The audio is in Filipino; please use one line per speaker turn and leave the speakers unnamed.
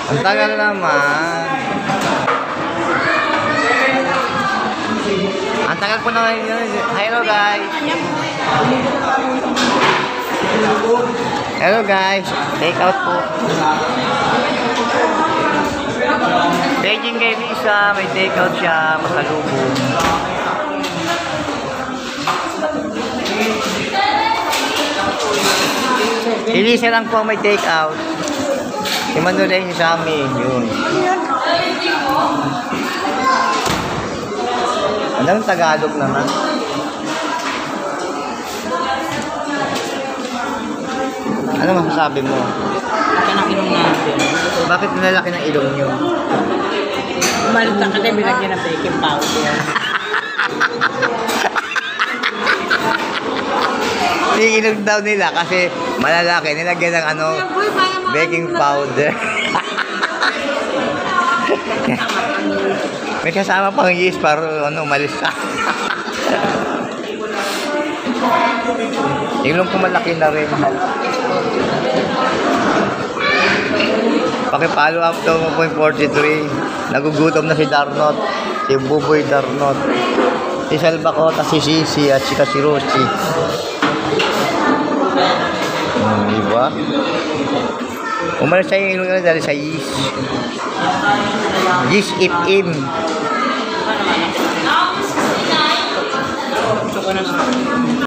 Ang tagal naman. Ang tagal po naman yun. Hello guys. Hello guys. Take out po. Beijing kay Lisa. May take out siya. Masalubong. Si Lisa lang po may take out. Si Manolay si Sammy. Yun. Anong Tagalog naman? Ano masasabi mo?
Laki ng ilong natin.
Bakit nilalaki ng ilong nyo?
Umalit na kasi bilagyan ng baking powder.
Yung ilong daw nila kasi malalaki. Nilagyan ng ano, baking powder. May kasama pang yeast para ano, umalis na. Ilong ko malaki na rin. Paki-follow up to mo po yung 43. Nagugutom na si Darnot. Si Buboy Darnot. Si Salbacota, si Sisi at si Rosie. Diba? Umalis siya yung ilong nila dahil sa yeast. Yeast if-in.
Gusto ko na